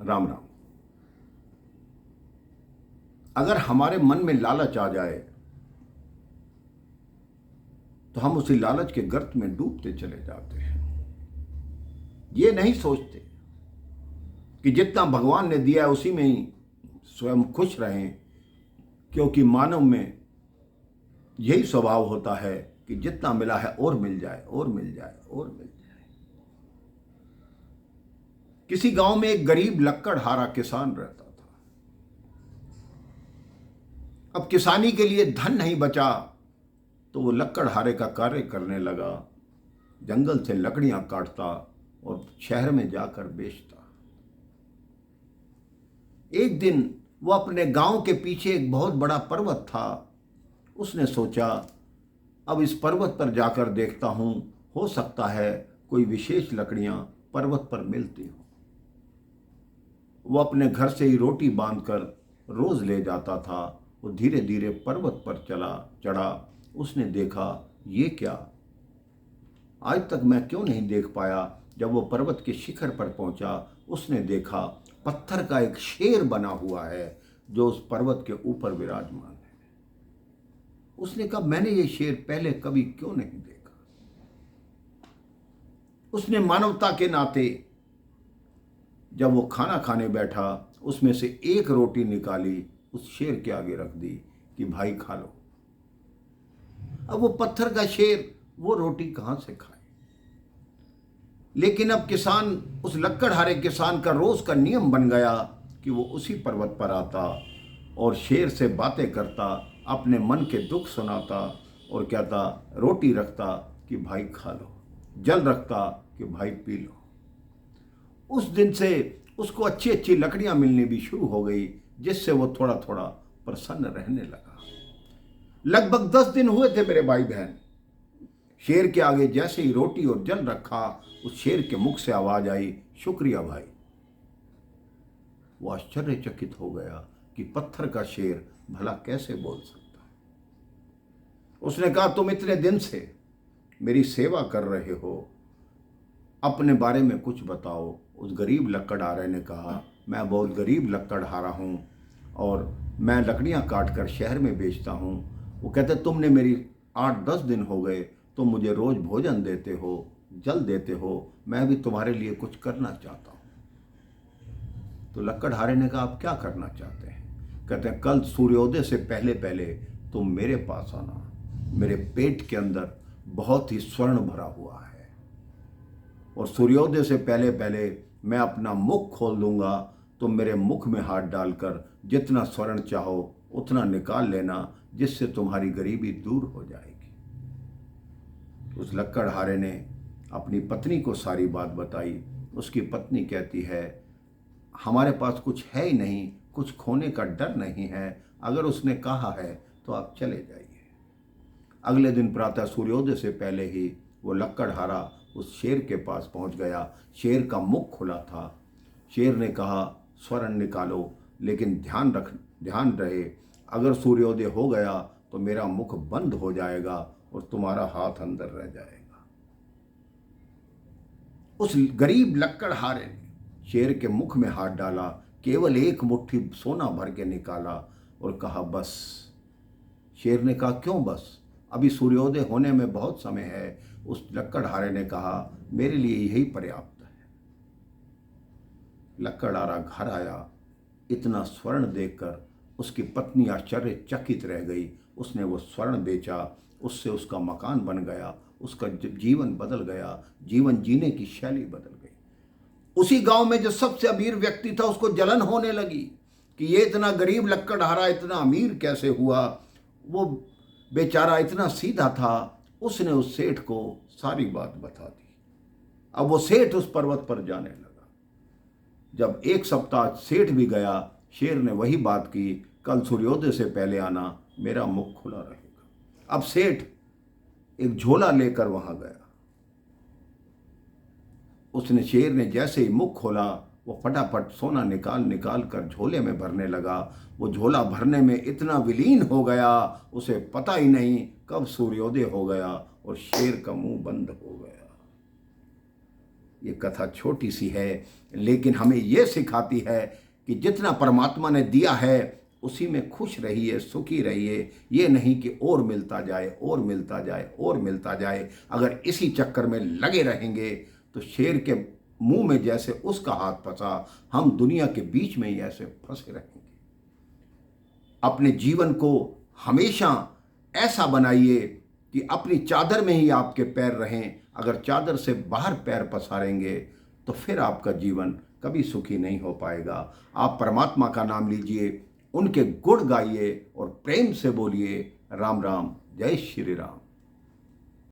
राम राम। अगर हमारे मन में लालच आ जाए तो हम उसी लालच के गर्त में डूबते चले जाते हैं। ये नहीं सोचते कि जितना भगवान ने दिया है उसी में ही स्वयं खुश रहें, क्योंकि मानव में यही स्वभाव होता है कि जितना मिला है और मिल जाए और मिल जाए और मिल जाए। किसी गांव में एक गरीब लक्कड़हारा किसान रहता था। अब किसानी के लिए धन नहीं बचा तो वो लक्कड़हारे का कार्य करने लगा। जंगल से लकड़ियां काटता और शहर में जाकर बेचता। एक दिन वो अपने गांव के पीछे एक बहुत बड़ा पर्वत था। उसने सोचा, अब इस पर्वत पर जाकर देखता हूं, हो सकता है कोई विशेष लकड़ियां पर्वत पर मिलती हो। वो अपने घर से ही रोटी बांधकर रोज ले जाता था। वो धीरे धीरे पर्वत पर चढ़ा। उसने देखा, ये क्या, आज तक मैं क्यों नहीं देख पाया। जब वो पर्वत के शिखर पर पहुंचा, उसने देखा पत्थर का एक शेर बना हुआ है जो उस पर्वत के ऊपर विराजमान है। उसने कहा, मैंने ये शेर पहले कभी क्यों नहीं देखा। उसने मानवता के नाते जब वो खाना खाने बैठा, उसमें से एक रोटी निकाली, उस शेर के आगे रख दी कि भाई खा लो। अब वो पत्थर का शेर वो रोटी कहां से खाए। लेकिन अब किसान, उस लक्कड़हारे किसान का रोज का नियम बन गया कि वो उसी पर्वत पर आता और शेर से बातें करता, अपने मन के दुख सुनाता और कहता, रोटी रखता कि भाई खा लो, जल रखता कि भाई पी लो। उस दिन से उसको अच्छी अच्छी लकड़ियां मिलनी भी शुरू हो गई, जिससे वो थोड़ा थोड़ा प्रसन्न रहने लगा। लगभग 10 दिन हुए थे मेरे भाई बहन। शेर के आगे जैसे ही रोटी और जल रखा, उस शेर के मुख से आवाज आई, शुक्रिया भाई। वो आश्चर्यचकित हो गया कि पत्थर का शेर भला कैसे बोल सकता है। उसने कहा, तुम इतने दिन से मेरी सेवा कर रहे हो, अपने बारे में कुछ बताओ। उस गरीब लक्कड़हारे ने कहा, मैं बहुत गरीब लक्कड़हारा हूँ और मैं लकड़ियाँ काट कर शहर में बेचता हूँ। वो कहते, तुमने मेरी 8-10 दिन हो गए, तुम मुझे रोज भोजन देते हो, जल देते हो, मैं भी तुम्हारे लिए कुछ करना चाहता हूँ। तो लक्कड़हारे ने कहा, आप क्या करना चाहते हैं। कहते हैं, कल सूर्योदय से पहले पहले तुम मेरे पास आना। मेरे पेट के अंदर बहुत ही स्वर्ण भरा हुआ है और सूर्योदय से पहले पहले मैं अपना मुख खोल दूंगा। तुम मेरे मुख में हाथ डालकर जितना स्वर्ण चाहो उतना निकाल लेना, जिससे तुम्हारी गरीबी दूर हो जाएगी। उस लक्कड़हारे ने अपनी पत्नी को सारी बात बताई। उसकी पत्नी कहती है, हमारे पास कुछ है ही नहीं, कुछ खोने का डर नहीं है, अगर उसने कहा है तो आप चले जाइए। अगले दिन प्रातः सूर्योदय से पहले ही वो लक्कड़हारा उस शेर के पास पहुंच गया। शेर का मुख खुला था। शेर ने कहा, स्वर्ण निकालो, लेकिन ध्यान रहे, अगर सूर्योदय हो गया तो मेरा मुख बंद हो जाएगा और तुम्हारा हाथ अंदर रह जाएगा। उस गरीब लक्कड़हारे ने शेर के मुख में हाथ डाला, केवल एक मुट्ठी सोना भर के निकाला और कहा, बस। शेर ने कहा, क्यों बस, अभी सूर्योदय होने में बहुत समय है। उस लक्कड़हारे ने कहा, मेरे लिए यही पर्याप्त है। लक्कड़हारा घर आया। इतना स्वर्ण देखकर उसकी पत्नी आश्चर्यचकित रह गई। उसने वो स्वर्ण बेचा, उससे उसका मकान बन गया, उसका जीवन बदल गया, जीवन जीने की शैली बदल गई। उसी गांव में जो सबसे अमीर व्यक्ति था, उसको जलन होने लगी कि ये इतना गरीब लक्कड़हारा इतना अमीर कैसे हुआ। वो बेचारा इतना सीधा था। उसने उस सेठ को सारी बात बता दी। अब वो सेठ उस पर्वत पर जाने लगा। जब 1 सप्ताह सेठ भी गया, शेर ने वही बात की, कल सूर्योदय से पहले आना, मेरा मुख खुला रहेगा। अब सेठ एक झोला लेकर वहां गया। उसने, शेर ने जैसे ही मुख खोला, वो फटाफट सोना निकाल कर झोले में भरने लगा। वो झोला भरने में इतना विलीन हो गया, उसे पता ही नहीं कब सूर्योदय हो गया और शेर का मुंह बंद हो गया। ये कथा छोटी सी है, लेकिन हमें ये सिखाती है कि जितना परमात्मा ने दिया है उसी में खुश रहिए, सुखी रहिए। ये नहीं कि और मिलता जाए, और मिलता जाए, और मिलता जाए। अगर इसी चक्कर में लगे रहेंगे तो शेर के मुंह में जैसे उसका हाथ फंसा, हम दुनिया के बीच में ही ऐसे फंसे रहेंगे। अपने जीवन को हमेशा ऐसा बनाइए कि अपनी चादर में ही आपके पैर रहें। अगर चादर से बाहर पैर पसारेंगे तो फिर आपका जीवन कभी सुखी नहीं हो पाएगा। आप परमात्मा का नाम लीजिए, उनके गुण गाइए और प्रेम से बोलिए राम राम, जय श्री राम।